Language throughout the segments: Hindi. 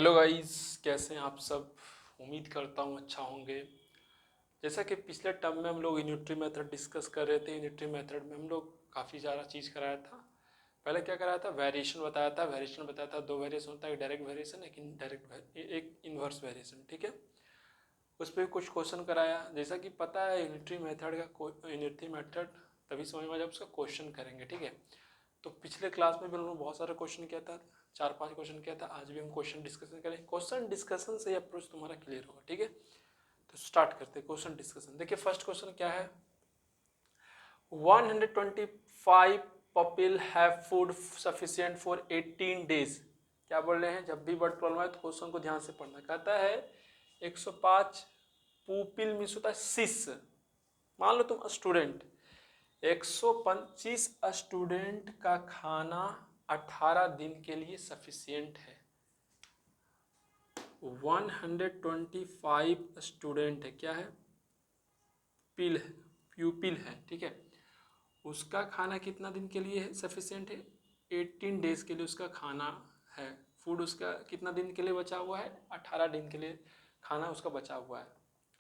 हेलो गाइस, कैसे हैं आप सब। उम्मीद करता हूँ अच्छा होंगे। जैसा कि पिछले टर्म में हम लोग यूनिटरी मेथड डिस्कस कर रहे थे। यूनिटरी मेथड में हम लोग काफ़ी ज़्यादा चीज़ कराया था। पहले क्या कराया था, वेरिएशन बताया था। वेरिएशन बताया था, दो वेरिएशन होता है, एक डायरेक्ट वेरिएशन, एक इनडायरेक्ट, एक इन्वर्स वेरिएशन। ठीक है, उस पर कुछ क्वेश्चन कराया। जैसा कि पता है यूनिटरी मेथड का, यूनिटरी मेथड तभी समझ में जब उसका क्वेश्चन करेंगे। ठीक है, तो पिछले क्लास में भी उन्होंने बहुत सारे क्वेश्चन किया था, 4-5 क्वेश्चन किया था। आज भी हम क्वेश्चन डिस्कशन करें। क्वेश्चन डिस्कशन से अप्रोच तुम्हारा क्लियर होगा। ठीक है, तो स्टार्ट करते हैं क्वेश्चन डिस्कशन। देखिए फर्स्ट क्वेश्चन क्या है, 125 people have food sufficient for 18 days. क्या बोल रहे हैं, जब भी वर्ड प्रॉब्लम है तो क्वेश्चन को ध्यान से पढ़ना। कहता है 105 पुपिल मीन्स होता है शिष्य। मान लो तुम स्टूडेंट, 125 स्टूडेंट का खाना 18 दिन के लिए सफिशिएंट है। 125 स्टूडेंट है, क्या है, पिल है, प्यूपिल है। ठीक है, उसका खाना कितना दिन के लिए सफिशिएंट है, 18 डेज के लिए उसका खाना है। फूड उसका कितना दिन के लिए बचा हुआ है, 18 दिन के लिए खाना उसका बचा हुआ है।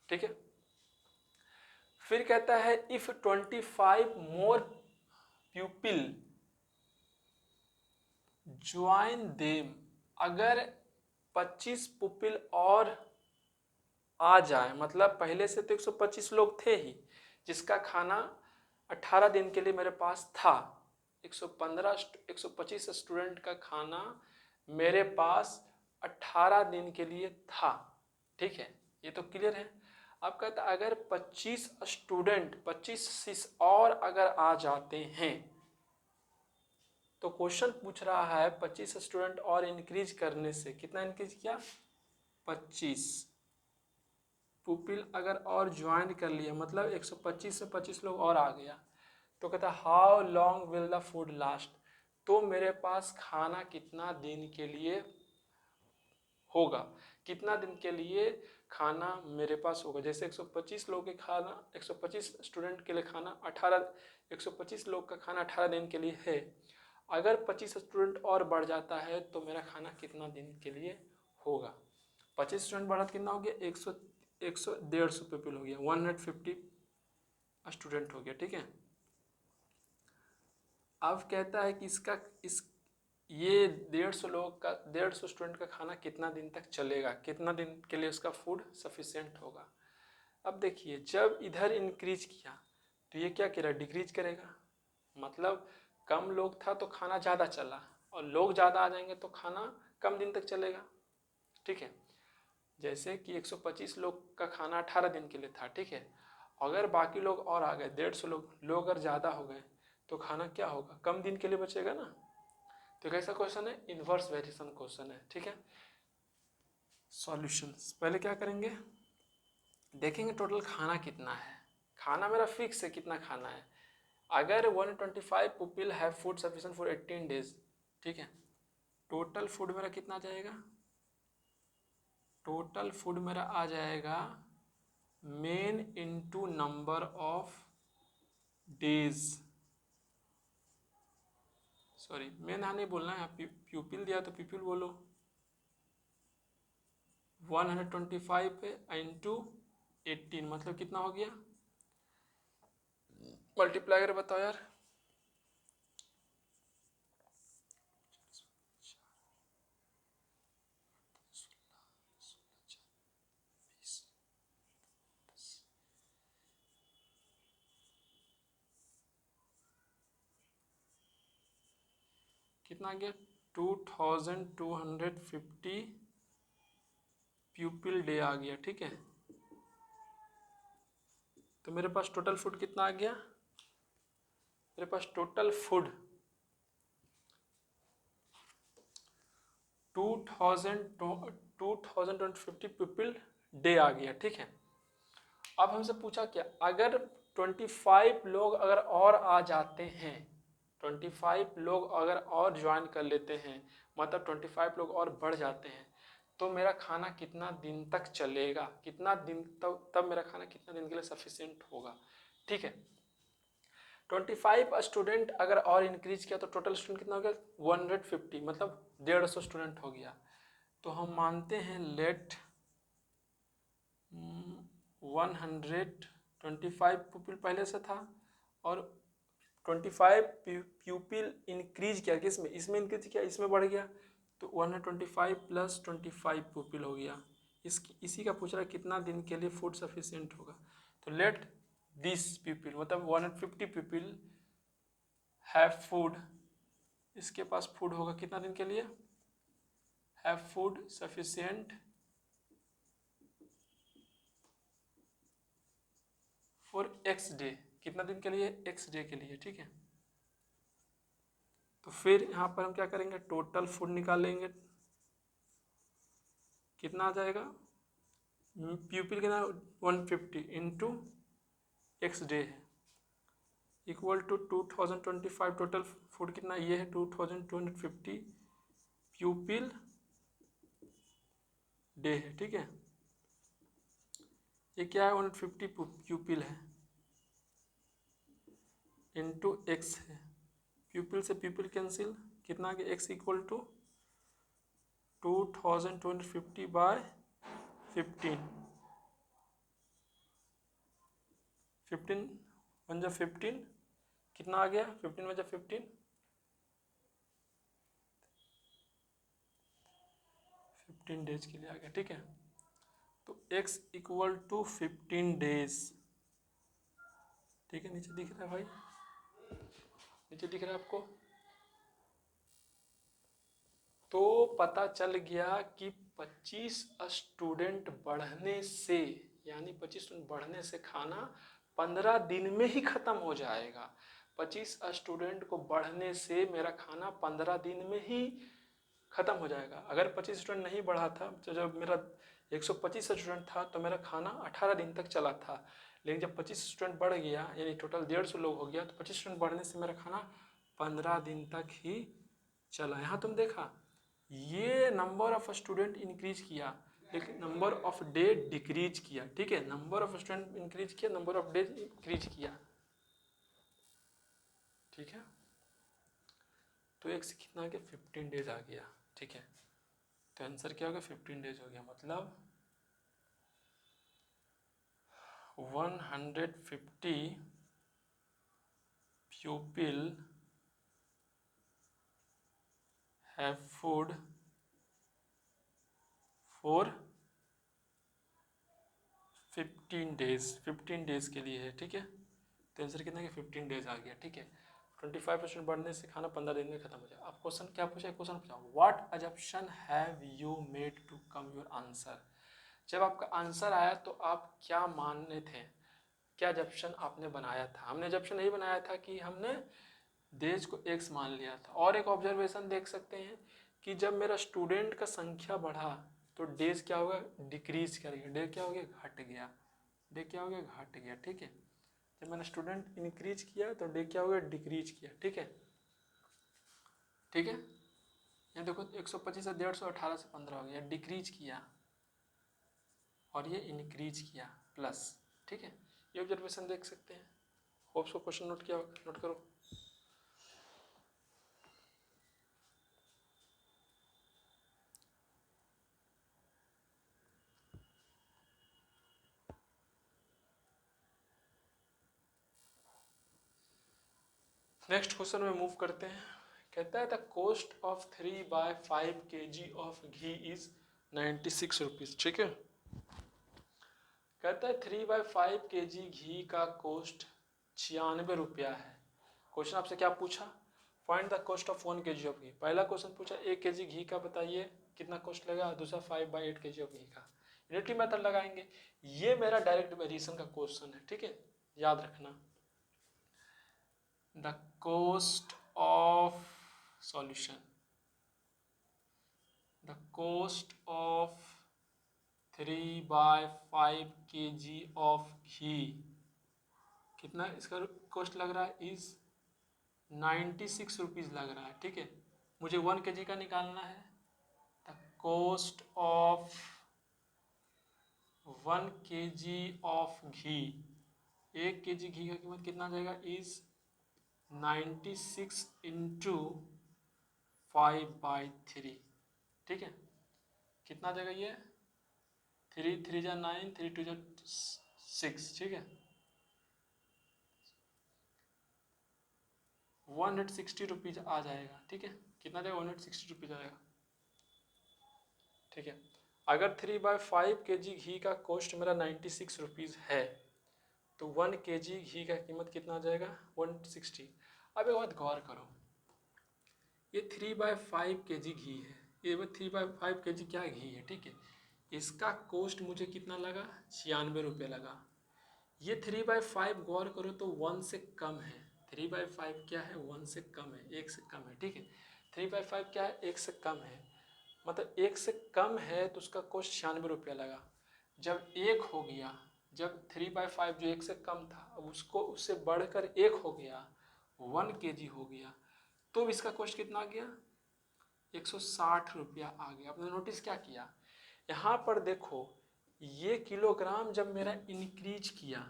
ठीक है, फिर कहता है इफ 25 मोर प्यूपिल ज्वाइन देम, अगर 25 पुपिल और आ जाए, मतलब पहले से तो 125 लोग थे ही जिसका खाना 18 दिन के लिए मेरे पास था। 125 स्टूडेंट का खाना मेरे पास 18 दिन के लिए था। ठीक है, ये तो क्लियर है। अब कहता है अगर 25 स्टूडेंट 25 और अगर आ जाते हैं, तो क्वेश्चन पूछ रहा है 25 स्टूडेंट और इंक्रीज करने से कितना इंक्रीज किया, 25 पुपिल अगर और ज्वाइन कर लिया, मतलब 125 से 25 लोग और आ गया, तो कहता है how long will the food last, तो मेरे पास खाना कितना दिन के लिए होगा, कितना दिन के लिए खाना मेरे पास होगा। जैसे 125 लोग के खाना, 125 स्टूडेंट के लिए खाना 125 लोग का खाना 18 दिन के लिए है। अगर 25 स्टूडेंट और बढ़ जाता है तो मेरा खाना कितना दिन के लिए होगा। 25 स्टूडेंट बढ़ा तो कितना हो गया, 150 पीपल हो गया, 150 स्टूडेंट हो गया। ठीक है, अब कहता है कि ये 150 लोग का, 150 स्टूडेंट का खाना कितना दिन तक चलेगा, कितना दिन के लिए उसका फूड सफिशिएंट होगा। अब देखिए जब इधर इंक्रीज किया तो ये क्या करेगा, डिक्रीज करेगा। मतलब कम लोग था तो खाना ज़्यादा चला, और लोग ज़्यादा आ जाएंगे तो खाना कम दिन तक चलेगा। ठीक है, जैसे कि 125 लोग का खाना 18 दिन के लिए था। ठीक है, अगर बाकी लोग और आ गए, 150 लोग अगर ज़्यादा हो गए तो खाना क्या होगा, कम दिन के लिए बचेगा ना। तो कैसा क्वेश्चन है, इन्वर्स वेरिएशन क्वेश्चन है। ठीक है, सॉल्यूशंस पहले क्या करेंगे, देखेंगे टोटल खाना कितना है। खाना मेरा फिक्स है, कितना खाना है। अगर 125 people have food sufficient for 18 days, ठीक है, टोटल फूड मेरा कितना आ जाएगा, टोटल फूड मेरा आ जाएगा main into number of days, sorry main यहाँ नहीं बोलना है, प्यूपिल दिया तो प्यूपिल बोलो। 125 इंटू 18 मतलब कितना हो गया, मल्टीप्लाई कर बताओ यार। कितना आ गया, 2250 प्यूपिल डे आ गया। ठीक है, तो मेरे पास टोटल फूड कितना आ गया, मेरे पास टोटल फूड 2250 पीपल डे आ गया। ठीक है, अब हमसे पूछा क्या, अगर 25 लोग अगर और आ जाते हैं, 25 लोग अगर और ज्वाइन कर लेते हैं, मतलब 25 लोग और बढ़ जाते हैं, तो मेरा खाना कितना दिन तक चलेगा, कितना दिन तब मेरा खाना कितना दिन के लिए सफिशिएंट होगा। ठीक है, 25 स्टूडेंट अगर और इंक्रीज किया तो टोटल स्टूडेंट कितना हो गया, 150, मतलब 150 स्टूडेंट हो गया। तो हम मानते हैं लेट 125 पीपल पहले से था और 25 प्यूपिल इंक्रीज किया, किसमें, इसमें इंक्रीज किया, इसमें बढ़ गया, तो 125 प्लस 25 प्यूपिल हो गया। इसी का पूछ रहा है कितना दिन के लिए फूड सफिशिएंट होगा। तो लेट दिस पीपल मतलब 150 पीपल हैव फूड, इसके पास फूड होगा कितना दिन के लिए, have food sufficient for x day, कितना दिन के लिए, एक्स डे के लिए, ठीक है। तो फिर यहाँ पर हम क्या करेंगे, टोटल फूड निकालेंगे, कितना आ जाएगा, प्यूपिल कितना 150 इंटू एक्स डे है इक्वल टू 2025, टोटल फूड कितना ये है 2250 प्यूपिल डे है, ठीक है। ये क्या है 150 प्यूपिल है इंटू एक्स है, प्यूपिल से प्यूपिल कैंसिल, कितना आ गया x equal to 2250 by 15, 15 one जा 15, कितना आ गया 15 वन जा 15, 15 डेज के लिए आ गया, ठीक है। तो x इक्वल टू 15 डेज, ठीक है, नीचे दिख रहा है भाई, नीचे दिख रहा है आपको। तो पता चल गया कि 25 स्टूडेंट बढ़ने से, यानी 25 स्टूडेंट बढ़ने से खाना 15 दिन में ही खत्म हो जाएगा। 25 स्टूडेंट को बढ़ने से मेरा खाना 15 दिन में ही खत्म हो जाएगा। अगर 25 स्टूडेंट नहीं बढ़ा था, तो जब मेरा 125 स्टूडेंट था तो मेरा खाना 18 दिन तक चला था। लेकिन जब 25 स्टूडेंट बढ़ गया, यानी टोटल 150 लोग हो गया, तो 25 स्टूडेंट बढ़ने से मेरा खाना 15 दिन तक ही चला। यहाँ तुम देखा, ये नंबर ऑफ स्टूडेंट इंक्रीज किया लेकिन नंबर ऑफ डे डिक्रीज किया, ठीक है। नंबर ऑफ स्टूडेंट इंक्रीज किया, नंबर ऑफ डे इंक्रीज किया, ठीक है। तो एक से कितना आ गया 15 डेज आ गया, ठीक है। तो आंसर क्या हो गया 15 डेज हो गया, मतलब 150 pupil have food for 15 days, 15 days के लिए है, ठीक है। तो आंसर कितना है 15 डेज आ गया, ठीक है। 25% बढ़ने से खाना 15 दिन में खत्म हो जाए। अब क्वेश्चन क्या पूछा है, क्वेश्चन पूछा what assumption have you made to come your answer. जब आपका आंसर आया तो आप क्या मानने थे, क्या अजम्पशन आपने बनाया था। हमने अजम्पशन नहीं बनाया था कि हमने डेज को एक्स मान लिया था। और एक ऑब्जर्वेशन देख सकते हैं कि जब मेरा स्टूडेंट का संख्या बढ़ा तो डेज क्या होगा, डिक्रीज करेगा, डे क्या हो गया, घट गया, डे क्या हो गया, घट गया, ठीक है। जब मैंने स्टूडेंट इंक्रीज किया तो डे क्या हो गया, डिक्रीज किया, ठीक है, ठीक है। ये देखो 125 से 150, 18 से 15 हो गया, डिक्रीज किया, और ये इंक्रीज किया प्लस, ठीक है। ये ऑब्जर्वेशन देख सकते हैं। होप्स को क्वेश्चन नोट किया, नोट करो। नेक्स्ट क्वेश्चन में मूव करते हैं। कहता है the cost of 3/5 kg of ghee is 96 rupees, ठीक है। कहता है 3/5 kg घी का कॉस्ट 96 रुपया है। क्वेश्चन आपसे क्या पूछा, find the cost of 1 kg of ghee. पहला क्वेश्चन पूछा 1 kg घी का बताइए कितना कॉस्ट लगेगा, दूसरा 5/8 kg ऑफ घी का। यूनिटी मेथड लगाएंगे। ये मेरा डायरेक्ट वेरिएशन का क्वेश्चन है, ठीक है, याद रखना। the cost of solution, the cost of 3/5 kg of घी, कितना इसका कॉस्ट लग रहा है, इज 96 रुपीज़ लग रहा है, ठीक है। मुझे 1 kg का निकालना है। The cost of 1 kg of ghee, 1 kg घी का कीमत कितना आ जाएगा, इज 96 इंटू 5/3, ठीक है। कितना आ जाएगा ये, 3 3 जा 9, 3 2 जा 6, ठीक है, 160 रुपीज़ आ जाएगा, ठीक है, कितना जाएगा, 160 रुपीज़ आएगा, ठीक है। अगर 3/5 kg घी का कॉस्ट मेरा 96 रुपीज़ है, तो 1 kg घी का कीमत कितना आ जाएगा, 160। अब एक बात गौर करो, ये 3/5 kg घी है, ये 3/5 kg क्या घी है, ठीक है, इसका कॉस्ट मुझे कितना लगा, 96 रुपये लगा। ये 3/5 गौर करो तो 1 से कम है, 3/5 क्या है, 1 से कम है, 1 से कम है, ठीक है, 3/5 क्या है, 1 से कम है, मतलब 1 से कम है तो उसका कॉस्ट 96 रुपया लगा। जब 1 हो गया, जब 3/5 जो 1 से कम था, अब उसको उससे बढ़कर 1 हो गया, 1 kg हो गया, तो इसका कॉस्ट कितना आ गया, 160 रुपया आ गया। आपने नोटिस क्या किया, यहाँ पर देखो, ये किलोग्राम जब मेरा इंक्रीज किया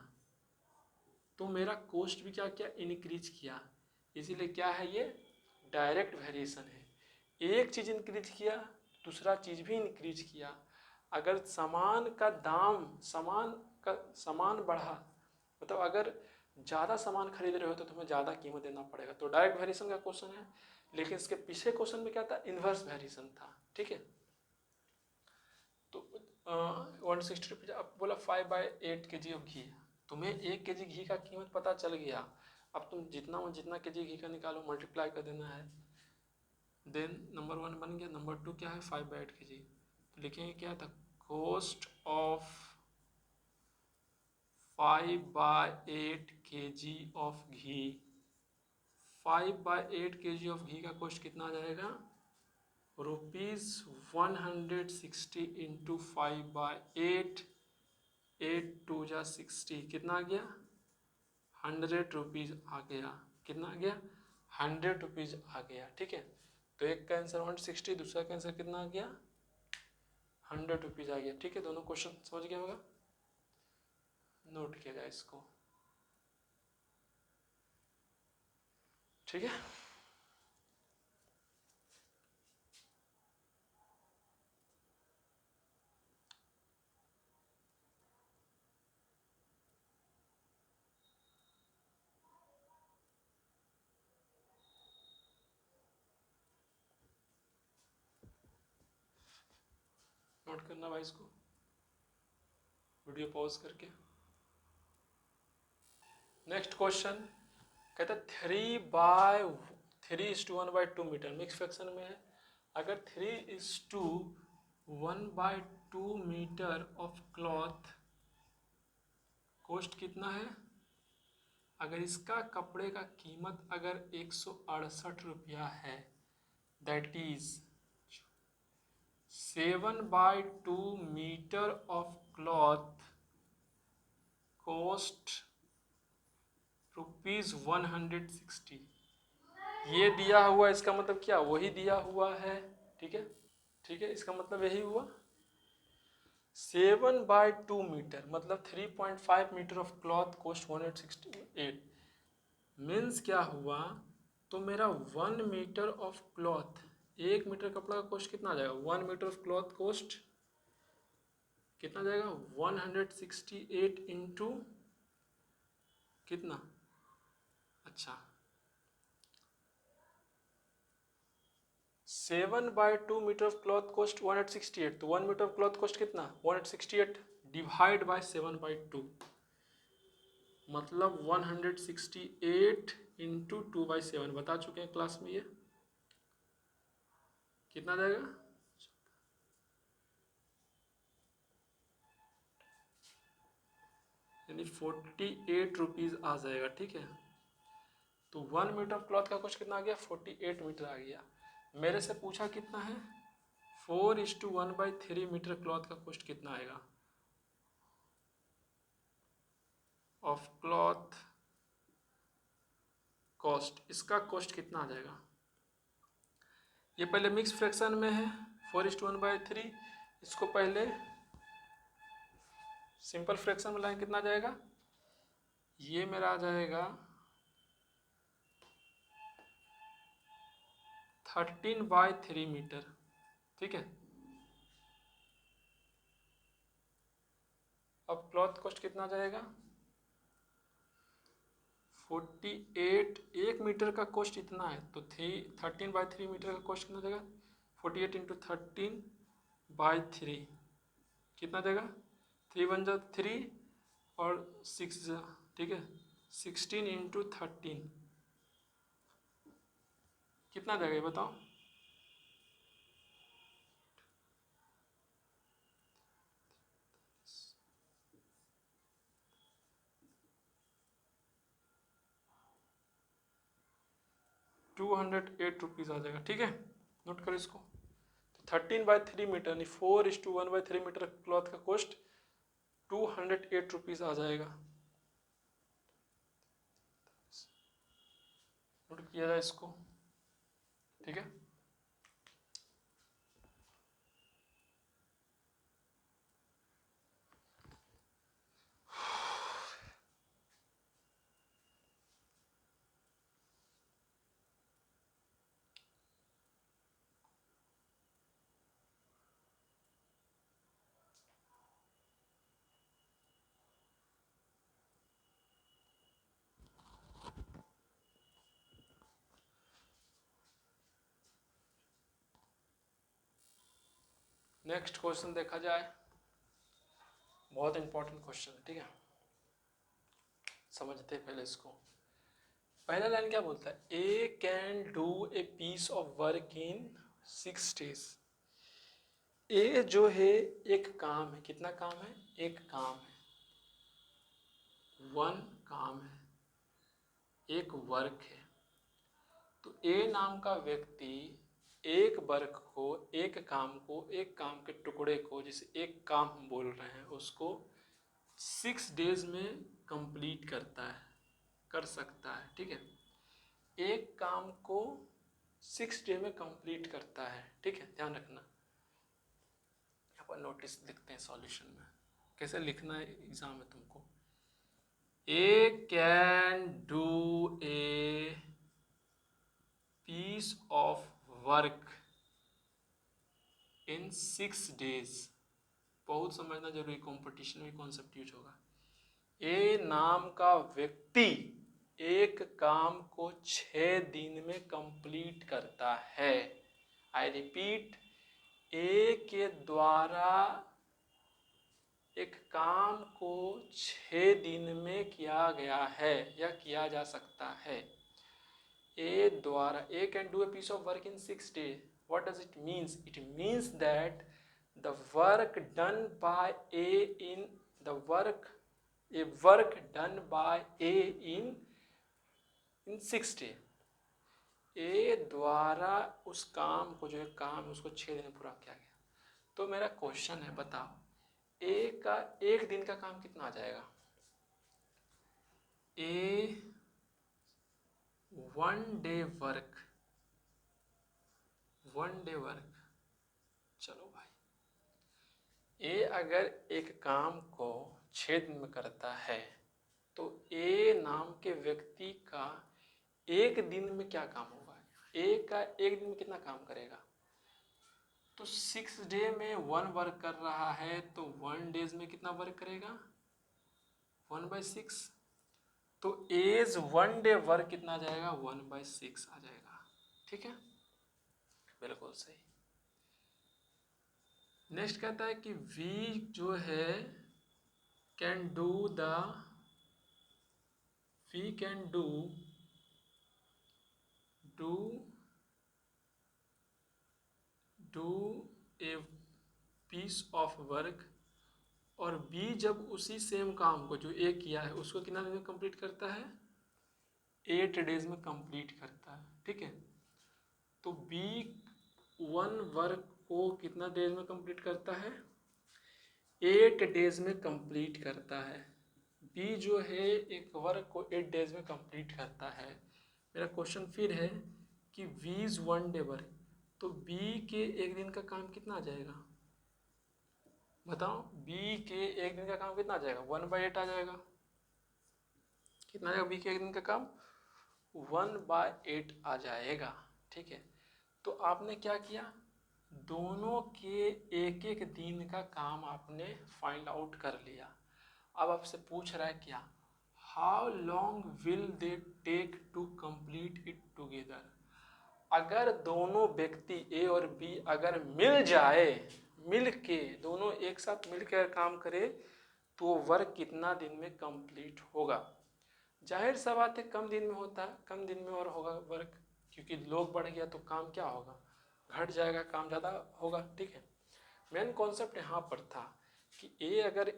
तो मेरा कॉस्ट भी क्या किया, इंक्रीज किया, इसीलिए क्या है, ये डायरेक्ट वेरिएशन है। एक चीज़ इंक्रीज किया, दूसरा चीज़ भी इंक्रीज किया। अगर सामान का दाम सामान बढ़ा, मतलब अगर ज़्यादा सामान खरीद रहे हो तो तुम्हें ज़्यादा कीमत देना पड़ेगा, तो डायरेक्ट वेरिएशन का क्वेश्चन है। लेकिन इसके पीछे क्वेश्चन में क्या था, इन्वर्स वेरिएशन था, ठीक है। तो 160 रुपीज़, अब बोला 5/8 kg ऑफ घी, तुम्हें 1 kg घी का कीमत पता चल गया, अब तुम जितना kg घी का निकालो, मल्टीप्लाई कर देना है, देन नंबर 1 बन गया। नंबर 2 क्या है, 5/8 kg, तो लिखेंगे क्या था, cost of 5/8 kg of ghee, 5/8 kg of ghee का कॉस्ट कितना आ जाएगा, ₹160 इंटू 5/8, 8 2 जा 60, कितना आ गया, 100 रुपीज़ आ गया, कितना आ गया, 100 रुपीज़ आ गया, ठीक है। तो एक का आंसर 160, दूसरा का आंसर कितना आ गया, 100 रुपीज़ आ गया, ठीक है। दोनों क्वेश्चन समझ गया होगा, नोट किया जाए इसको, ठीक है। नोट करना भाई इसको, वीडियो पॉज करके। नेक्स्ट क्वेश्चन कहता है 3/3:1/2 मीटर मिक्स फ्रैक्शन में है। अगर 3:1/2 मीटर ऑफ क्लॉथ कॉस्ट कितना है, अगर इसका कपड़े का कीमत अगर 168 रुपया है, that is 7/2 metre of cloth cost ₹160। ये दिया हुआ, इसका मतलब क्या, वही दिया हुआ है, ठीक है, ठीक है, इसका मतलब यही हुआ। 7/2 मीटर मतलब 3.5 metre of cloth cost 168, means क्या हुआ, तो मेरा 1 मीटर ऑफ क्लॉथ, 1 मीटर कपड़ा का कॉस्ट कितना आ जाएगा, 1 मीटर ऑफ क्लॉथ कॉस्ट कितना जाएगा, 168 इंटू कितना, अच्छा 7/2 मीटर ऑफ क्लॉथ कॉस्ट 168, तो 1 मीटर ऑफ क्लॉथ कॉस्ट कितना, 168 डिवाइड बाय 7/2, मतलब 168 इंटू 2/7, बता चुके हैं क्लास में, ये कितना जाएगा, यानी 48 रुपीज़ आ जाएगा, ठीक है। तो 1 मीटर ऑफ क्लॉथ का कॉस्ट कितना आ गया, 48 मीटर आ गया। मेरे से पूछा कितना है, 4:1/3 मीटर क्लॉथ का कॉस्ट कितना आएगा, ऑफ क्लॉथ कॉस्ट, इसका कॉस्ट कितना आ जाएगा। ये पहले मिक्स फ्रैक्शन में है, 4:1/3, इसको पहले सिंपल फ्रैक्शन में लाएं, कितना आ जाएगा, ये मेरा आ जाएगा 13/3 मीटर, ठीक है। अब क्लॉथ कॉस्ट कितना जाएगा 48, 1 मीटर का कॉस्ट इतना है तो 13/3 मीटर का कॉस्ट कितना देगा 48 इंटू 13/3 कितना देगा 3 × 1 = 3 और 6 ठीक है 16 इंटू 13 कितना देगा ये बताओ 208 रुपीज़ आ जाएगा। ठीक है नोट करो इसको। तो 13/3 मीटर यानी 4:1/3 मीटर क्लॉथ का कॉस्ट 208 रुपीज़ आ जाएगा। नोट किया जाए इसको। ठीक है नेक्स्ट क्वेश्चन देखा जाए, बहुत इंपॉर्टेंट क्वेश्चन है। ठीक है समझते हैं पहले इसको। पहला लाइन क्या बोलता है A can do a piece of work in 6 days। A जो है एक काम है, कितना काम है एक काम है, वन काम है, एक वर्क है। तो ए नाम का व्यक्ति एक वर्क को, एक काम को, एक काम के टुकड़े को, जैसे एक काम हम बोल रहे हैं उसको 6 days में कंप्लीट करता है, कर सकता है। ठीक है एक काम को 6 day में कंप्लीट करता है। ठीक है ध्यान रखना। यहाँ पर नोटिस लिखते हैं सॉल्यूशन में, कैसे लिखना है एग्जाम में तुमको। A can do a piece of work in 6 days। बहुत समझना जरूरी, कंपटीशन में कॉन्सेप्ट यूज होगा। ए नाम का व्यक्ति एक काम को 6 दिन में कंप्लीट करता है। आई रिपीट, ए के द्वारा एक काम को 6 दिन में किया गया है या किया जा सकता है। A द्वारा A can do a piece of work in 6 days. What does it means? It means that the work done by A in the work a work done by A in 6 days. A द्वारा उस काम को, जो एक काम है उसको 6 दिन में पूरा किया गया। तो मेरा क्वेश्चन है बताओ A का एक दिन का काम कितना आ जाएगा। A 1 day work, 1 day work. चलो भाई ए अगर एक काम को 6 दिन में करता है तो ए नाम के व्यक्ति का एक दिन में क्या काम होगा। ए का एक दिन में कितना काम करेगा। तो 6 day में 1 वर्क कर रहा है तो 1 days में कितना वर्क करेगा 1/6। तो एज 1 day वर्क कितना आ जाएगा 1/6 आ जाएगा। ठीक है बिल्कुल सही। नेक्स्ट कहता है कि वी जो है can do the we can do a piece of work, और बी जब उसी सेम काम को जो ए किया है उसको कितना दिन में कंप्लीट करता है 8 days में कंप्लीट करता है। ठीक है तो बी 1 वर्क को कितना डेज में कंप्लीट करता है 8 days में कंप्लीट करता है। बी जो है एक वर्क को 8 days में कंप्लीट करता है। मेरा क्वेश्चन फिर है कि वी इज 1 day वर्क, तो बी के एक दिन का काम कितना आ जाएगा बताओ। बी के एक दिन का काम कितना आ जाएगा 1/8 आ जाएगा। कितना आ जाएगा बी के एक दिन का काम 1/8 आ जाएगा। ठीक है तो आपने क्या किया, दोनों के एक एक दिन का काम आपने फाइंड आउट कर लिया। अब आपसे पूछ रहा है क्या, how long will they take to complete it together. अगर दोनों व्यक्ति ए और बी अगर मिल जाए, मिल के दोनों एक साथ मिलकर काम करे तो वर्क कितना दिन में कंप्लीट होगा। जाहिर सा बात है कम दिन में होता है, कम दिन में और होगा वर्क, क्योंकि लोग बढ़ गया तो काम क्या होगा, घट जाएगा, काम ज़्यादा होगा। ठीक है, मेन कॉन्सेप्ट यहाँ पर था कि ए अगर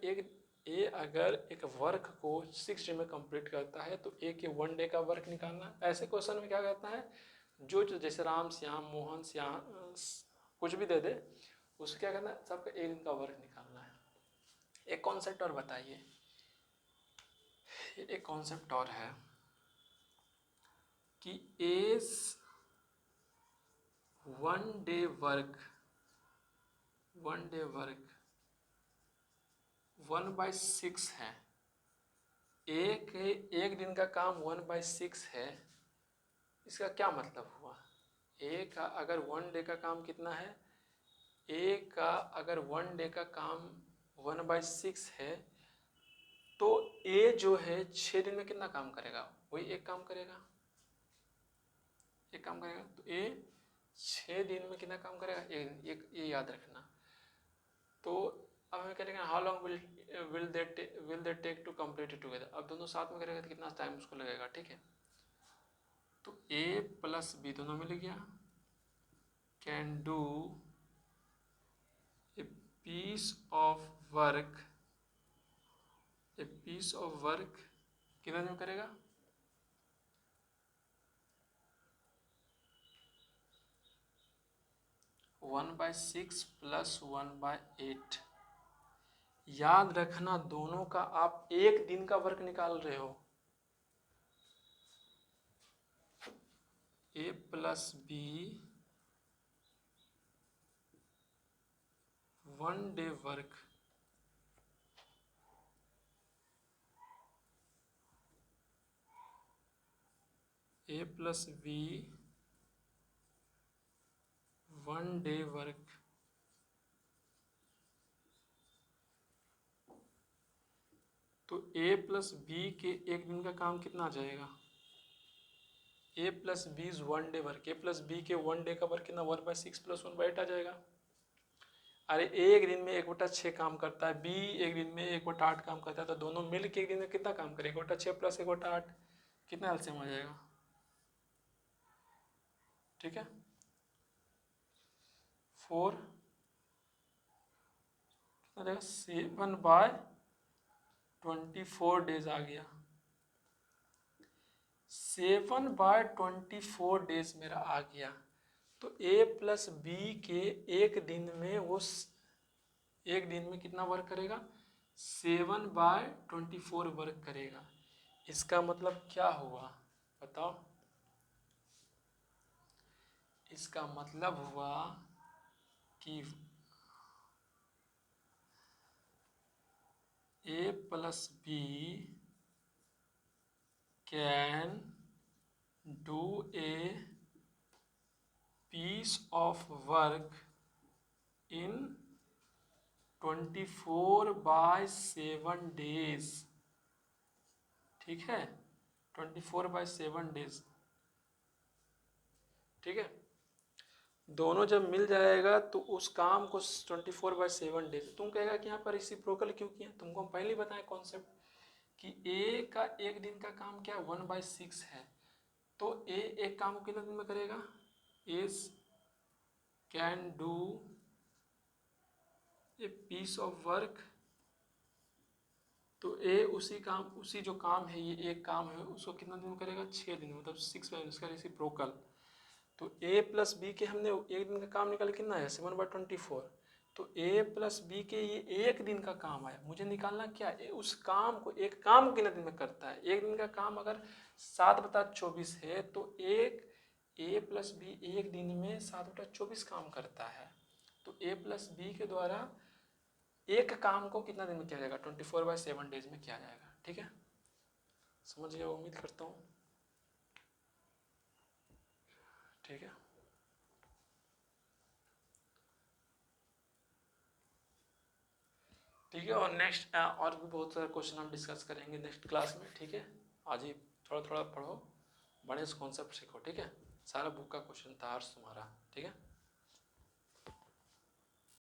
एक वर्क को 6 डे में कंप्लीट करता है तो ए के 1 डे का वर्क निकालना। ऐसे क्वेश्चन में क्या कहता है, जो जैसे राम श्याम मोहन श्याम कुछ भी दे दे, उसको क्या करना है, सबका एक दिन का वर्क निकालना है। एक कॉन्सेप्ट और बताइए, एक कॉन्सेप्ट और है कि एज 1 डे वर्क 1/6 है। एक दिन का काम 1/6 है। इसका क्या मतलब हुआ, ए का अगर 1 डे का काम कितना है, ए का अगर 1 डे का काम 1/6 है तो ए जो है 6 दिन में कितना काम करेगा, वही एक काम करेगा। तो ए 6 दिन में कितना काम करेगा, एक ये याद रखना। तो अब हमें करेंगे how long will they take to complete it together. अब दोनों साथ में करेगा तो कितना टाइम उसको लगेगा। ठीक है, तो ए प्लस बी दोनों मिल गया, can do a piece of work कितना दिन करेगा, 1/6 प्लस 1/8। याद रखना दोनों का आप एक दिन का वर्क निकाल रहे हो। ए plus B 1 day work A plus B 1 day work. तो ए प्लस बी के एक दिन का काम कितना आ जाएगा, A plus B is 1 day work, A plus B के 1 डे का वर्क कितना 1/6 प्लस 1/8 आ जाएगा। अरे एक दिन में 1/6 काम करता है, बी एक दिन में 1/8 काम करता है, तो दोनों मिल के एक दिन में कितना काम करेगा, 1/6 प्लस 1/8 कितना एलसीएम आ जाएगा। ठीक है, 4 कितना जाएगा, 7/24 डेज आ गया। 7/24 डेज मेरा आ गया। तो ए प्लस बी के एक दिन में एक दिन में कितना वर्क करेगा, 7/24 वर्क करेगा। इसका मतलब क्या हुआ बताओ, इसका मतलब हुआ कि A plus B can do a piece of work in 24/7 days। ठीक है, 24/7 डेज। ठीक है, दोनों जब मिल जाएगा तो उस काम को 24/7 डेज। तुम कहेगा कि यहाँ पर रेसिप्रोकल क्यों किया, तुमको हम पहले ही बताएं कॉन्सेप्ट कि ए का एक दिन का काम क्या 1/6 है, तो ए एक काम को कितने दिन में करेगा, is can do a piece of work. तो ए उसी जो काम है, ये एक काम है, उसको कितना दिन में करेगा, 6 दिन, मतलब 6 में इसका रेसिप्रोकल। तो ए प्लस बी के हमने एक दिन का काम निकाल कितना है 7/24। तो ए प्लस बी के ये एक दिन का काम आया, मुझे निकालना क्या उस काम को, एक काम को कितने दिन में करता है। एक दिन का काम अगर 7/24 है तो ए प्लस बी एक दिन में 7/24 काम करता है। तो ए प्लस बी के द्वारा एक काम को कितना दिन में किया जाएगा, 24/7 डेज में किया जाएगा। ठीक है, समझ गया उम्मीद करता हूँ। ठीक है, ठीक है। और नेक्स्ट और भी बहुत सारे क्वेश्चन हम डिस्कस करेंगे नेक्स्ट क्लास में, ठीक है। आज ही थोड़ा थोड़ा पढ़ो, बड़े से कॉन्सेप्ट सीखो, ठीक है। सारा बुक का क्वेश्चन था आज तुम्हारा, ठीक है।